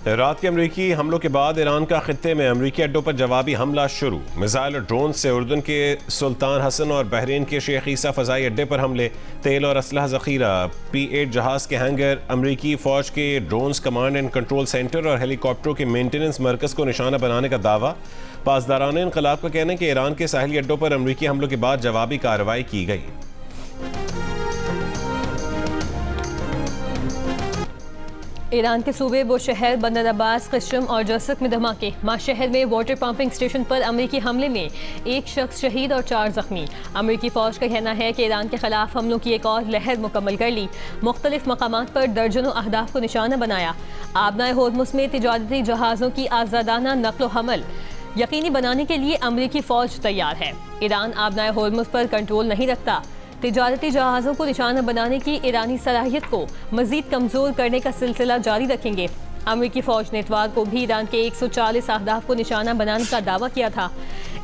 रात के अमरीकी हमलों के बाद ईरान का खित्ते में अमरीकी अड्डों पर जवाबी हमला शुरू। मिसाइल और ड्रोन से उर्दन के सुल्तान हसन और बहरीन के शेख ईसा फ़ज़ाई अड्डे पर हमले। तेल और असलहा ज़ख़ीरा, P-8 जहाज़ के हैंगर, अमरीकी फ़ौज के drones command and control centre और हेलीकॉप्टरों के मेंटेनेंस मरकज़ को निशाना बनाने का दावा। पासदारान इनक़लाब का कहना है कि ईरान के साहिली अड्डों पर अमरीकी हमलों के बाद जवाबी कार्रवाई की गई। ईरान के सूबे बुशहर, बंदर अब्बास, क़िश्म और जर्सक में धमाके। माशहर में वाटर पंपिंग स्टेशन पर अमरीकी हमले में एक शख्स शहीद और 4 जख्मी। अमरीकी फ़ौज का कहना है कि ईरान के खिलाफ हमलों की एक और लहर मुकम्मल कर ली। मुख्तलिफ मकामात पर दर्जनों अहदाफ को निशाना बनाया। आबनाए होर्मुज़ में तिजारती जहाज़ों की आज़ादाना नक्लो हमल यकीनी बनाने के लिए अमरीकी फ़ौज तैयार है। ईरान आबनाए होर्मुज़ पर कंट्रोल नहीं रखता। तिजारती जहाज़ों को निशाना बनाने की ईरानी सलाहियत को मज़ीद कमज़ोर करने का सिलसिला जारी रखेंगे। अमरीकी फ़ौज ने इतवार को भी ईरान के 140 अहदाफ को निशाना बनाने का दावा किया था।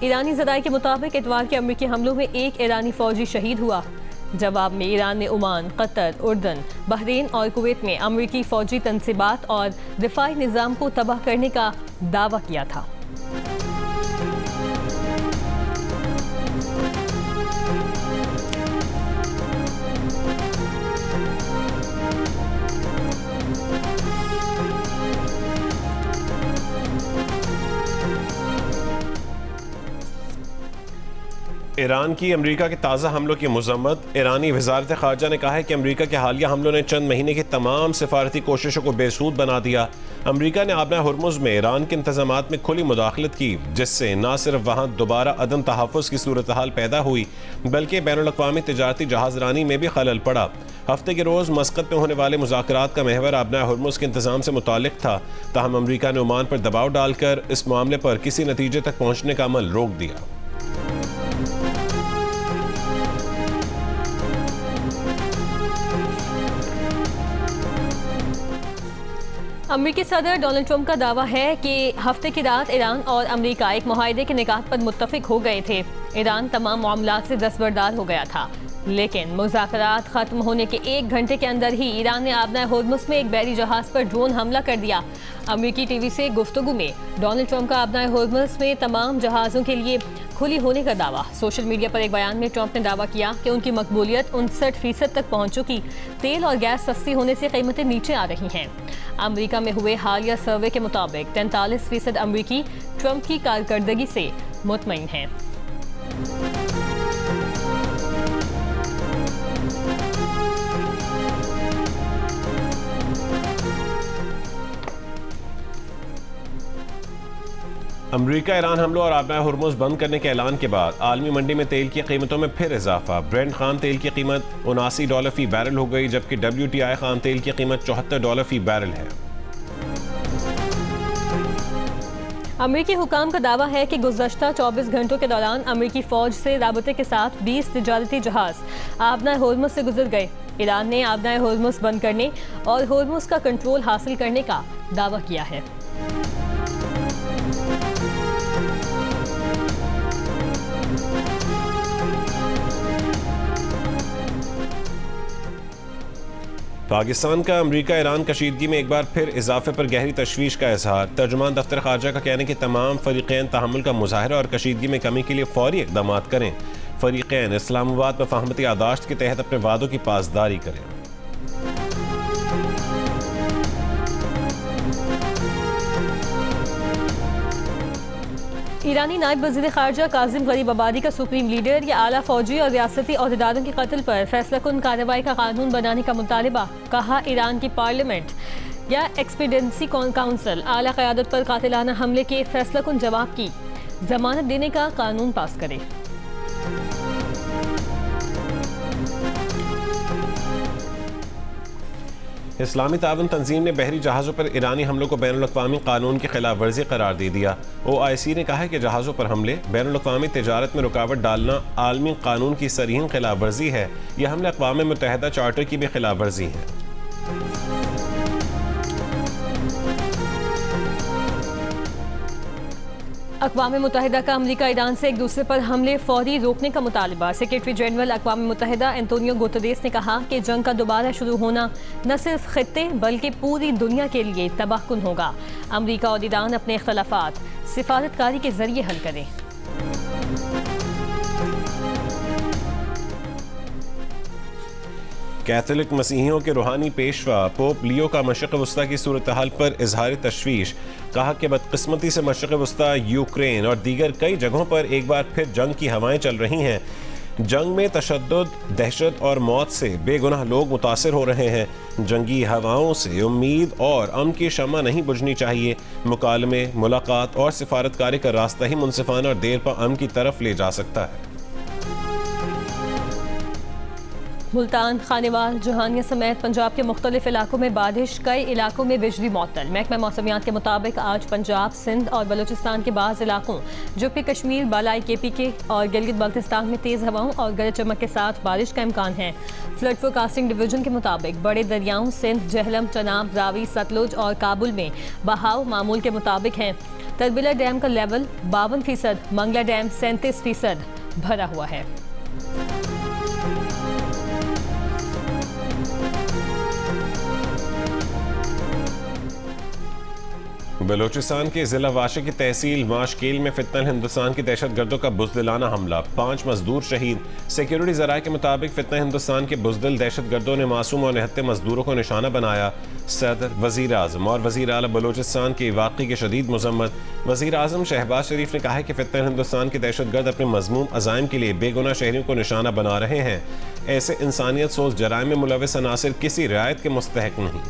ईरानी ज़राए के मुताबिक इतवार के अमरीकी हमलों में एक ईरानी फ़ौजी शहीद हुआ। जवाब में ईरान ने ओमान, कतर, उर्दन, बहरीन और कुवैत में अमरीकी फ़ौजी तनसीबात और दिफाई निज़ाम को तबाह करने का दावा किया था। ईरान की अमरीका के ताज़ा हमलों की मज़म्मत। ईरानी वज़ारत ख़ारजा ने कहा है कि अमरीका के हालिया हमलों ने चंद महीने की तमाम सिफारती कोशिशों को बेसूद बना दिया। अमरीका ने आबना हुर्मुज़ में ईरान के इंतज़ामात में खुली मुदाखलत की, जिससे न सिर्फ वहाँ दोबारा अदम तहफ़्फ़ुज़ की सूरत हाल पैदा हुई, बल्कि बैनुल-अक़वामी तिजारती जहाज़रानी में भी खलल पड़ा। हफ्ते के रोज़ मस्कत में होने वाले मुज़ाकरात का महवर आबना हुर्मुज़ के इंतज़ाम से मुताल्लिक़ था। ताहम अमरीका ने ओमान पर दबाव डालकर इस मामले पर किसी नतीजे तक पहुँचने का अमल रोक दिया। अमरीकी सदर डोनाल्ड ट्रंप का दावा है कि हफ्ते की रात ईरान और अमरीका एक मुआहदे के निकात पर मुत्तफिक हो गए थे। ईरान तमाम मामलात से दस्तबरदार हो गया था, लेकिन मुज़ाकरात ख़त्म होने के 1 घंटे के अंदर ही ईरान ने आबना होर्मुज़ में एक बहरी जहाज़ पर ड्रोन हमला कर दिया। अमरीकी टीवी से गुफ्तगू में डोनाल्ड ट्रंप का आबना होर्मुज़ में तमाम जहाज़ों के लिए खुली होने का दावा। सोशल मीडिया पर एक बयान में ट्रंप ने दावा किया कि उनकी मकबूलियत 59% तक पहुंच चुकी। तेल और गैस सस्ती होने से कीमतें नीचे आ रही हैं। अमरीका में हुए हालिया सर्वे के मुताबिक 43% अमरीकी ट्रंप की कारकर्दगी से मुतमईन हैं। अमरीका ईरान हमलों और आबना हुर्मुज़ बंद करने के ऐलान के बाद आलमी मंडी में तेल की कीमतों में फिर इजाफा। ब्रेंट खाम तेल की कीमत $79 फी बैरल हो गई, जबकि WTI खाम तेल की कीमत $74 फी बैरल है। अमरीकी हुकाम का दावा है कि गुज़श्ता 24 घंटों के दौरान अमरीकी फ़ौज से राबते के साथ 20 तिजारती जहाज़ आबना होर्मुज़ से गुजर गए। ईरान ने आबना होर्मुज़ बंद करने और होर्मुज़ का कंट्रोल हासिल करने का दावा किया है। पाकिस्तान का अमरीका ईरान कशीदगी में एक बार फिर इजाफे पर गहरी तशवीश का इजहार। तर्जुमान दफ्तर खारजा का कहना है कि तमाम फरीक़ैन तहम्मुल का मुजाहरा और कशीदगी में कमी के लिए फौरी इक़दामात करें। फरीक़ैन इस्लामाबाद पर फ़हमत यादाश्त के तहत अपने वादों की पासदारी करें। ईरानी नायब वज़ीर ख़ारजा काज़िम गरीब आबादी का सुप्रीम लीडर या आला फ़ौजी और रियासती अहदेदारों के कत्ल पर फैसला कुन कार्रवाई का कानून बनाने का मुतालिबा। कहा, ईरान की पार्लियामेंट या एक्सपीडिएंसी काउंसिल आला क़यादत पर कातिलाना हमले के फैसला कुन जवाब की जमानत देने का कानून पास करे। इस्लामी ताउन तंजीम ने बहरी जहाज़ों पर ईरानी हमलों को बैनुल-अक़वामी कानून की खिलाफ वर्जी करार दे दिया। OIC ने कहा है कि जहाज़ों पर हमले बैनुल-अक़वामी तिजारत में रुकावट डालना आलमी कानून की सरीहन खिलाफ वर्जी है। यह हमले अक़वाम मुत्तहिदा चार्टर की भी खिलाफ वर्जी है। अक़वाम मुत्तहिदा का अमरीका ईरान से एक दूसरे पर हमले फौरी रोकने का मुतालबा। सेक्रेटरी जनरल अक़वाम मुत्तहिदा एंटोनियो गुतेरेस ने कहा कि जंग का दोबारा शुरू होना न सिर्फ खित्ते बल्कि पूरी दुनिया के लिए तबाहकुन होगा। अमरीका और ईरान अपने इख्तलाफात सिफारतकारी के जरिए हल करें। कैथोलिक मसीहियों के रूहानी पेशवा पोप लियो का मशरक़ वस्ता की सूरत हाल पर इजहार तशवीश। कहा कि बदकिस्मती से मशरक़ वस्ता, यूक्रेन और दीगर कई जगहों पर एक बार फिर जंग की हवाएं चल रही हैं। जंग में तशद्दुद, दहशत और मौत से बेगुनाह लोग मुतासिर हो रहे हैं। जंगी हवाओं से उम्मीद और अमन की शम्मा नहीं बुझनी चाहिए। मुकालमे, मुलाकात और सिफारतकारी का रास्ता ही मुनसिफाना और देर पर अमन की तरफ ले जा सकता है। मुल्तान, खानेवाल, जहानिया समेत पंजाब के मुख्तलिफ इलाकों में बारिश, कई इलाकों में बिजली मअतल। महकमा मौसमियात के मुताबिक आज पंजाब, सिंध और बलूचिस्तान के बाज़ इलाकों जबकि कश्मीर, बालाई KPK और गिलगित बल्तिस्तान में तेज़ हवाओं और गरज चमक के साथ बारिश का इम्कान है। फ्लड फोरकास्टिंग डिवीजन के मुताबिक बड़े दरियाओं सिंध, जहलम, चनाब, रावी, सतलुज और काबुल में बहाव मामूल के मुताबिक हैं। तरबिला डैम का लेवल 52%, मंगला डैम 37% भरा हुआ है। बलूचिस्तान के जिला वाशी की तहसील माशकेल में फितनल हिंदुस्तान की दहशत गर्दों का बुज़दिलाना हमला, 5 मजदूर शहीद। सिक्योरिटी ज़राए के मुताबिक फितना हिंदुस्तान के बुज़दिल दहशत गर्दों ने मासूम और निहत्ते मजदूरों को निशाना बनाया। सदर, वज़ीर आज़म और वज़ीर आला बलूचिस्तान के वाक़ई की शदीद मज़म्मत। वज़ीर आज़म शहबाज शरीफ ने कहा है कि फितना हिंदुस्तान के दहशत गर्द अपने मज़मूम अज़ाइम के लिए बेगुनाह शहरियों को निशाना बना रहे हैं। ऐसे इंसानियत सोच जराइम में मुलविस अनासिर किसी रियायत के मुस्तहक नहीं।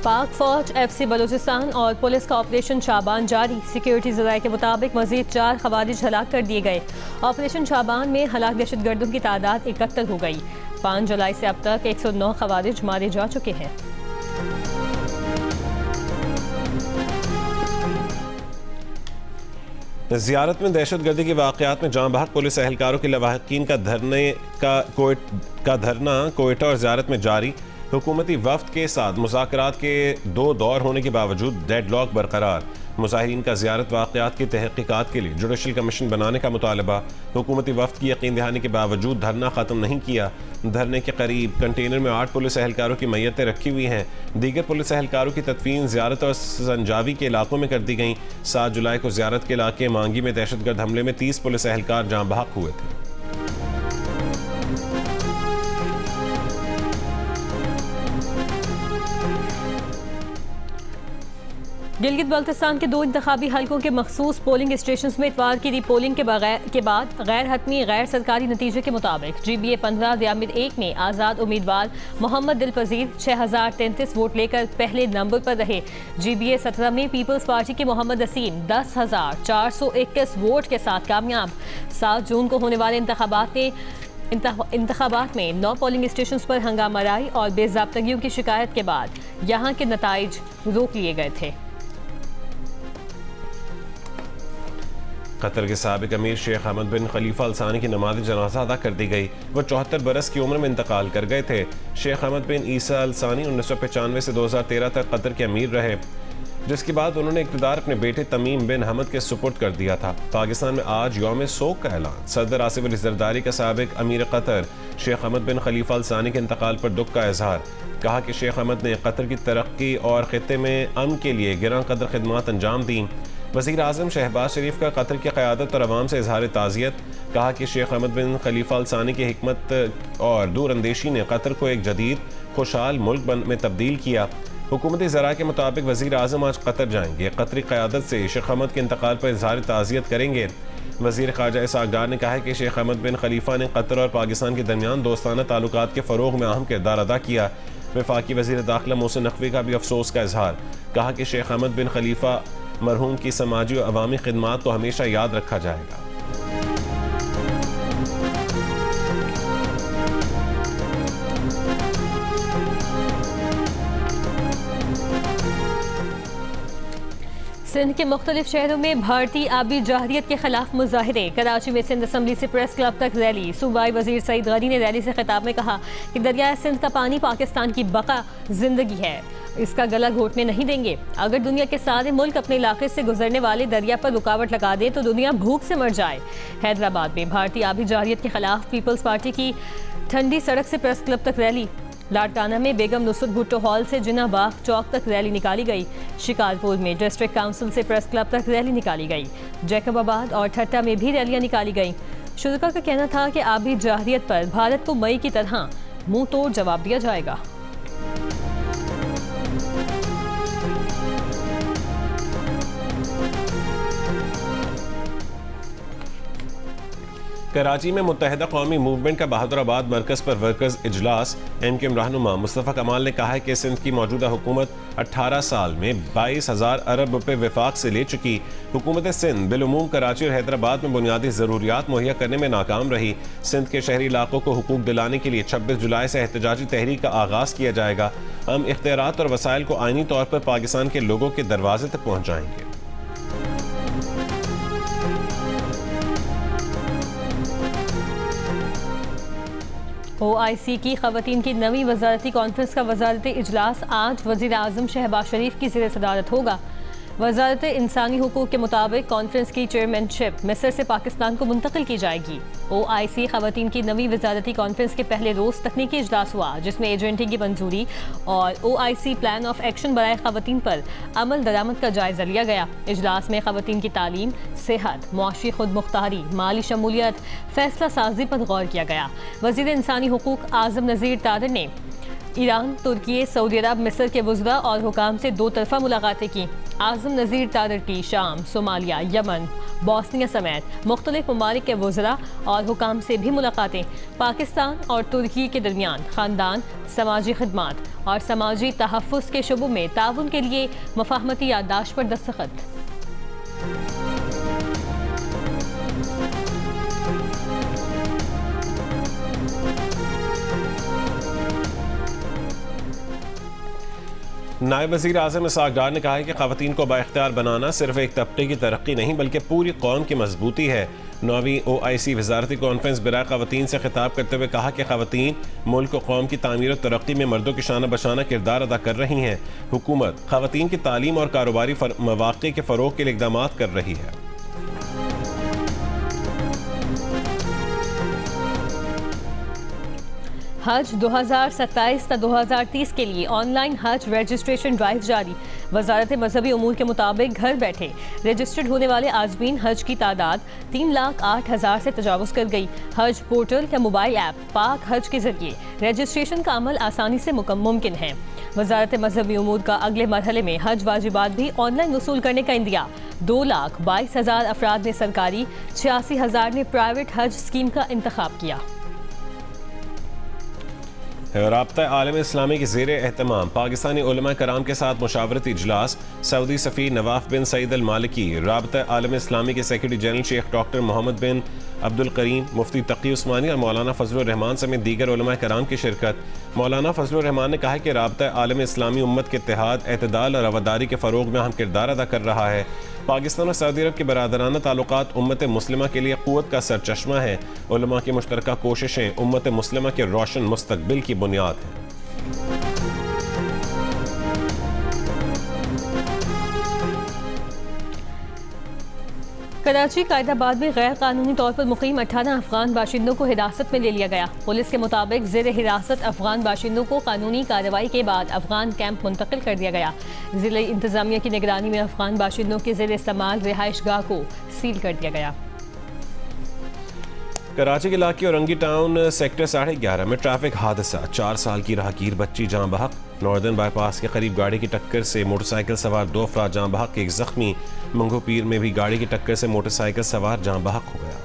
पाक फौज, FC बलूचिस्तान और पुलिस का ऑपरेशन शाबान जारी। सिक्योरिटी ज़राए के मुताबिक मज़ीद 4 खवारिज हलाक कर दिए गए। ऑपरेशन शाबान में हलाक दहशत गर्दों की तादाद 71 हो गई। 5 जुलाई से अब तक 109 खवारिज मारे जा चुके हैं। ज़ियारत में दहशत गर्दी के वाक़यात में जाँ बहक पुलिस एहलकारों के लवाहकीन का धरना कोयटा और ज़ियारत में जारी। हुकूमती वफ़द के साथ मुज़ाकरात के 2 दौर होने के बावजूद डेडलॉक बरकरार। मुज़ाहिरीन का ज़ियारत वाक़यात की तहक़ीक़ात के लिए जुडिशल कमीशन बनाने का मुतालबा। हुकूमती वफ़द की यकीन दहानी के बावजूद धरना ख़त्म नहीं किया। धरने के करीब कंटेनर में 8 पुलिस एहलकारों की मैयतें रखी हुई हैं। दीगर पुलिस एहलकारों की तदफीन ज़ियारत और संजावी के इलाकों में कर दी गई। 7 जुलाई को ज़ियारत के इलाके मांगी में दहशतगर्द हमले में 30 पुलिस एहलकार जाँ बहक हुए थे। गिलगित बल्तिस्तान के 2 इंतखाबी हलकों के मखसूस पोलिंग स्टेशन में इतवार की रीपोलिंग के बाद गैर हतमी गैर सरकारी नतीजे के मुताबिक GBA 15 दियामिर 1 में आज़ाद उम्मीदवार मोहम्मद दिलपजीर 6033 वोट लेकर पहले नंबर पर रहे। GBA 17 में पीपल्स पार्टी के मोहम्मद असीम 10,421 वोट के साथ कामयाब। 7 जून को होने वाले इंतखाबात में 9 पोलिंग स्टेशन पर हंगामाराई और बेज़ाब्तगियों की शिकायत के बाद यहाँ के नताइज रोक लिए गए थे। कतर के साबिक अमीर शेख हमद बिन खलीफा अल सानी की नमाज जनाजा अदा कर दी गई। वह 74 बरस की उम्र में इंतकाल कर गए थे। शेख हमद बिन ईसा अल सानी 1995 से 2013 तक कतर के अमीर रहे, जिसके बाद उन्होंने इक़्तिदार अपने बेटे तमीम बिन हमद के सुपुर्द कर दिया था। पाकिस्तान में आज यौम सोग का ऐलान। सदर आसिफ अली ज़रदारी का साबिक अमीर कतर शेख हमद बिन खलीफा अल सानी के इंतकाल पर दुख का इजहार। कहा कि शेख हमद ने कतर की तरक्की और खित्ते में अमन के लिए गिरां कदर खिदमात अंजाम दी। वज़ीर आज़म शहबाज शरीफ का कतर की क़यादत और अवाम से इजहार ताज़ियत। कहा कि शेख हमद बिन खलीफा अल सानी की हिकमत और दूरअंदेशी ने कतर को एक जदीद खुशहाल मुल्क में तब्दील किया। हुकूमती ज़रा के मुताबिक वज़ीर आज़म आज कतर जाएंगे। कतरी क़यादत से शेख हमद के इंतकाल पर इजहार ताज़ियत करेंगे। वज़ीर ख़ारजा इसहाक़ डार ने कहा है कि शेख हमद बिन खलीफा ने कतर और पाकिस्तान के दरमियान दोस्ताना ताल्लुकात के फ़रोग़ में अहम किरदार अदा किया। वफ़ाक़ी वज़ीर दाखिला मोहसिन नक़वी का भी अफसोस का इजहार। कहा कि शेख हमद बिन खलीफा मरहूम की समाजी और अवामी खिदमात को हमेशा याद रखा जाएगा। सिंध के मुख्तलिफ शहरों में भारतीय आबी जाहरियत के खिलाफ मुजाहिरे। कराची में सिंध असम्बली से प्रेस क्लब तक रैली। सूबाई वजीर सईद गनी ने रैली से खिताब में कहा कि दरियाए सिंध का पानी पाकिस्तान की बका जिंदगी है, इसका गला घोटने नहीं देंगे। अगर दुनिया के सारे मुल्क अपने इलाके से गुजरने वाले दरिया पर रुकावट लगा दे तो दुनिया भूख से मर जाए। हैदराबाद में भारतीय आबी जाहरियत के खिलाफ पीपल्स पार्टी की ठंडी सड़क से प्रेस क्लब तक रैली। लाड़काना में बेगम नुसरत भुट्टो हॉल से जिन्ना बाग चौक तक रैली निकाली गई। शिकारपुर में डिस्ट्रिक्ट काउंसिल से प्रेस क्लब तक रैली निकाली गई। जैकबाबाद और ठट्टा में भी रैलियां निकाली गई। शुरा का कहना था कि आबी जाहरियत पर भारत को मई की तरह मुंह तोड़ जवाब दिया जाएगा। कराची में मुत्तहिदा कौमी मूवमेंट का बहादुराबाद मरकज़ पर वर्कर्स इजलास। MKM रहनुमा मुस्तफ़ा कमाल ने कहा है कि सिंध की मौजूदा हुकूमत 18 साल में 22,000 अरब रुपए विफाक से ले चुकी। हुकूमत सिंध बिलुमूम कराची और हैदराबाद में बुनियादी ज़रूरियात मुहैया करने में नाकाम रही। सिंध के शहरी इलाकों को हुकूक दिलाने के लिए 26 जुलाई से एहतजाजी तहरीक का आगाज़ किया जाएगा। हम इख्तियारात और वसाइल को आइनी तौर पर पाकिस्तान के लोगों के दरवाजे तक पहुँचाएंगे। OIC की खवातीन की नवी वजारती कॉन्फ्रेंस का वजारती इजलास आज वज़ीर आज़म शहबाज शरीफ की ज़ेर सदारत होगा। वजारत इंसानी हुकूक के मुताबिक कॉन्फ्रेंस की चेयरमैनशिप मिस्र से पाकिस्तान को मुंतकिल की जाएगी। OIC खवातीन की नवी वजारती कॉन्फ्रेंस के पहले रोज़ तकनीकी इजलास हुआ, जिसमें एजेंटी की मंजूरी और OIC प्लान ऑफ एक्शन बराए खवातीन पर अमल दरामद का जायजा लिया गया। इजलास में खवातीन की तालीम, सेहत, मुआशी खुद मुख्तारी, माली शमूलियत, फैसला साजी पर गौर किया गया। वज़ीर इंसानी हुकूक आज़म नज़ीर तादर ने ईरान, तुर्की, सऊदी अरब, मिस्र के वज़रा और हुकाम से दो तरफा मुलाकातें की। आज़म नज़ीर तादर की शाम, सोमालिया, यमन, बॉस्निया समेत मुख्तलिफ ममालिक के वज़रा और हुकाम से भी मुलाकातें। पाकिस्तान और तुर्की के दरमियान ख़ानदान, समाजी खदमात और समाजी तहफ़्फ़ुज़ के शुबों में ताउन के लिए मफ़ाहमती याददाश्त पर दस्तखत। नायब वज़ीर आज़म इसहाक़ डार ने कहा है कि ख़वातीन को बाइख्तियार बनाना सिर्फ एक तबके की तरक्की नहीं बल्कि पूरी कौम की मजबूती है। 9वीं OIC वजारती कॉन्फ्रेंस बराए ख़वातीन से खिताब करते हुए कहा कि ख़वातीन मुल्क और कौम की तामीर और तरक्की में मर्दों की शाना बशाना किरदार अदा कर रही हैं। हुकूमत ख़वातीन की तालीम और कारोबारी मौक़े के फ़रोग़ के लिए इक़दाम कर रही है। हज 2027 ता 2030 के लिए ऑनलाइन हज रजिस्ट्रेशन ड्राइव जारी। वजारत मजहबी उमूर के मुताबिक घर बैठे रजिस्टर्ड होने वाले आज़मीन हज की तादाद 3,08,000 से तजावुज़ कर गई। हज पोर्टल या मोबाइल ऐप पाक हज के जरिए रजिस्ट्रेशन का अमल आसानी से मुमकिन है। वजारत मजहबी उमूर का अगले मरहले में हज वाजिबात भी ऑनलाइन वसूल करने का इंदिया। 2,22,000 अफराद ने सरकारी, 86,000 ने प्राइवेट हज स्कीम का इंतखाब किया। राब्ता आलम इस्लामी के ज़ेर एहतमाम पाकिस्तानी उलमा कराम के साथ मुशावरती इजलास। सऊदी सफ़ीर नवाफ बिन सईद अल मालिकी, राब्ता आलम इस्लामी के secretary general Sheikh doctor Mohammad bin Abdul Karim, Mufti Taqi Usmani और मौलाना फजलुर रहमान समेत दीगर उलमा कराम की शिरकत। मौलाना फजलुर रहमान ने कहा कि राब्ता आलम इस्लामी उम्मत के इत्तेहाद, एतदाल और रवादारी के फ़रोग़ में अहम किरदार अदा कर रहा है। पाकिस्तान और सऊदी अरब के बरादराना ताल्लुकात उम्मत मुस्लिमा के लिए क़ुव्वत का सरचश्मा है। उलमा की मुश्तरका कोशिशें उम्मत मुस्लिमा के रोशन मुस्तक़बिल की बुनियाद हैं। कराची कायदाबाद में गैर कानूनी तौर पर मुकीम 18 अफगान बाशिंदों को हिरासत में ले लिया गया। पुलिस के मुताबिक ज़ेर हिरासत अफगान बाशिंदों को कानूनी कार्रवाई के बाद अफगान कैंप मुंतकिल कर दिया गया। ज़िला इंतजामिया की निगरानी में अफगान बाशिंदों के ज़ेर इस्तेमाल रिहाइश गाह को सील कर दिया गया। कराची के इलाके औरंगी टाउन सेक्टर 11.5 में ट्रैफिक हादसा। 4 साल की राहगीर बच्ची जाँ बहक। नॉर्दर्न बाईपास के करीब गाड़ी की टक्कर से मोटरसाइकिल सवार 2 अफराद जाँ बहक, एक जख्मी। मंगो पीर में भी गाड़ी की टक्कर से मोटरसाइकिल सवार जाँ बहक हो गया।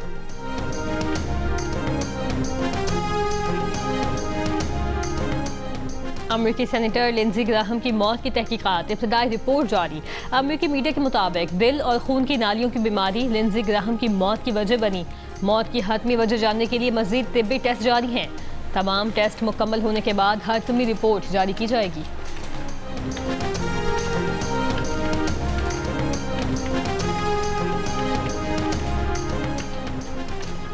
अमेरिकी सेनेटर लिंजी ग्राहम की मौत की तहकीकात, इब्तदाई रिपोर्ट जारी। अमेरिकी मीडिया के मुताबिक दिल और खून की नालियों की बीमारी लिंजी ग्राहम की मौत की वजह बनी। मौत की हतमी वजह जानने के लिए मजीद तिब्बी टेस्ट जारी हैं। तमाम टेस्ट मुकम्मल होने के बाद हतमी रिपोर्ट जारी की जाएगी।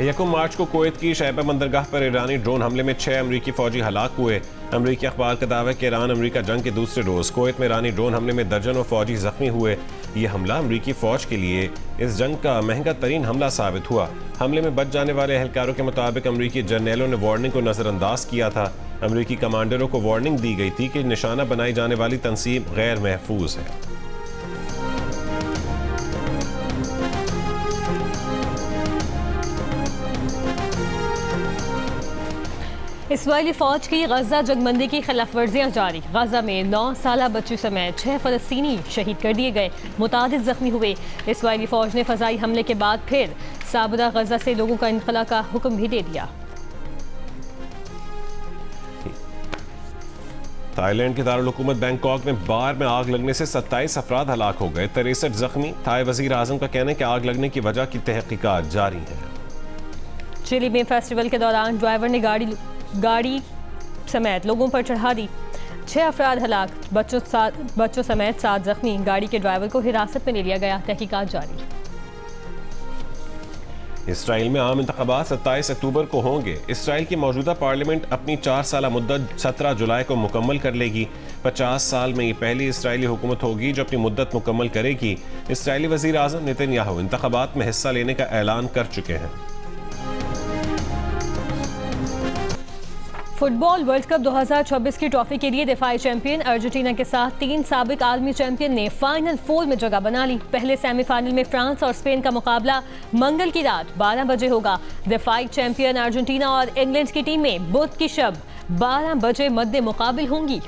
1 मार्च को कुवैत की शैबा बंदरगाह पर ईरानी ड्रोन हमले में 6 अमरीकी फौजी हलाक हुए। अमरीकी अखबार का दावा है कि ईरान अमरीका जंग के दूसरे रोज कुवैत में ईरानी ड्रोन हमले में दर्जनों फौजी जख्मी हुए। ये हमला अमरीकी फौज के लिए इस जंग का महंगा तरीन हमला साबित हुआ। हमले में बच जाने वाले एहलकारों के मुताबिक अमरीकी जर्नैलों ने वार्निंग को नजरअंदाज किया था। अमरीकी कमांडरों को वार्निंग दी गई थी कि निशाना बनाई जाने वाली तंसीब गैर महफूज है। इसराइली फौज की गजा जंगबंदी की खिलाफ वर्जियाँ जारी। गजा में 9 साला बच्चों समेत 6 फलस्तीनी शहीद कर दिए गए, मुतादिद जख्मी हुए। इसराइली फौज ने फजाई हमले के बाद फिर साबरा गजा से लोगों का इनखला का हुक्म भी दे दिया। थाईलैंड के दारुल हुकूमत बैंकॉक में बार में आग लगने से 27 अफराद हलाक हो गए, 63 जख्मी। थाई वजीर आजम का कहना है कि आग लगने की वजह की तहकीकात जारी है। चिली में फेस्टिवल के दौरान ड्राइवर ने गाड़ी समेत लोगों पर चढ़ा दी, 6 अफराद हलाक, बच्चों समेत 7 जख्मी। गाड़ी के ड्राइवर को हिरासत में ले लिया गया, तहकीकात जारी। इसराइल में आम इंतखाबात 27 अक्टूबर को होंगे। इसराइल की मौजूदा पार्लियामेंट अपनी 4 साला मुद्दत 17 जुलाई को मुकम्मल कर लेगी। 50 साल में ये पहली इसराइली हुकूमत होगी जो अपनी मुद्दत मुकम्मल करेगी। इसराइली वजीर आजम नेतन्याहू इंतखाबात में हिस्सा लेने का ऐलान कर चुके हैं। फुटबॉल वर्ल्ड कप 2026 की ट्रॉफी के लिए दिफाई चैंपियन अर्जेंटीना के साथ 3 साबिक आलमी चैंपियन ने फाइनल 4 में जगह बना ली। पहले सेमीफाइनल में फ्रांस और स्पेन का मुकाबला मंगल की रात 12 बजे होगा। दिफाई चैंपियन अर्जेंटीना और इंग्लैंड की टीमें बुध की शब 12 बजे मद्दे मुकाबिल होंगी।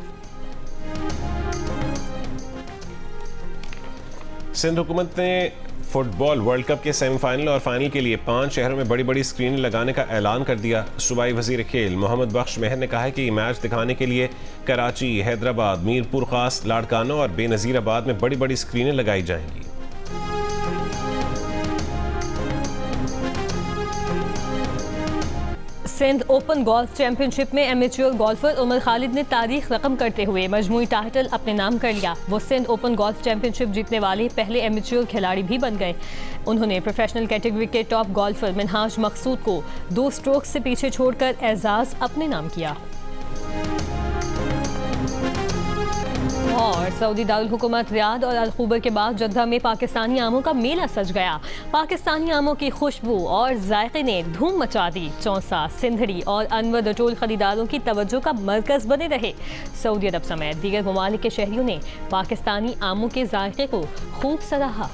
सिंध हुकूमत ने फुटबॉल वर्ल्ड कप के सेमीफाइनल और फाइनल के लिए 5 शहरों में बड़ी बड़ी स्क्रीन लगाने का ऐलान कर दिया। सूबाई वजीर खेल मोहम्मद बख्श मेहर ने कहा है कि मैच दिखाने के लिए कराची, हैदराबाद, मीरपुर खास, लाड़काना और बेनज़ीराबाद में बड़ी बड़ी स्क्रीनें लगाई जाएंगी। सिंध ओपन गोल्फ चैंपियनशिप में एमेच्योर गोल्फर उमर खालिद ने तारीख रकम करते हुए मजमूई टाइटल अपने नाम कर लिया। वो सिंध ओपन गोल्फ चैंपियनशिप जीतने वाले पहले एमेच्योर खिलाड़ी भी बन गए। उन्होंने प्रोफेशनल कैटेगरी के टॉप गोल्फर मिनहाज मकसूद को 2 स्ट्रोक्स से पीछे छोड़कर एजाज अपने नाम किया। और सऊदी दारुल हुकूमत रियाद और अल-खुबर के बाद जद्दा में पाकिस्तानी आमों का मेला सज गया। पाकिस्तानी आमों की खुशबू और जायके ने धूम मचा दी। चौंसा, सिंधड़ी और अनवर डटोल खरीदारों की तवज्जो का मरकज बने रहे। सऊदी अरब समेत दीगर ममालिक के शहरियों ने पाकिस्तानी आमों के जायके को खूब सराहा।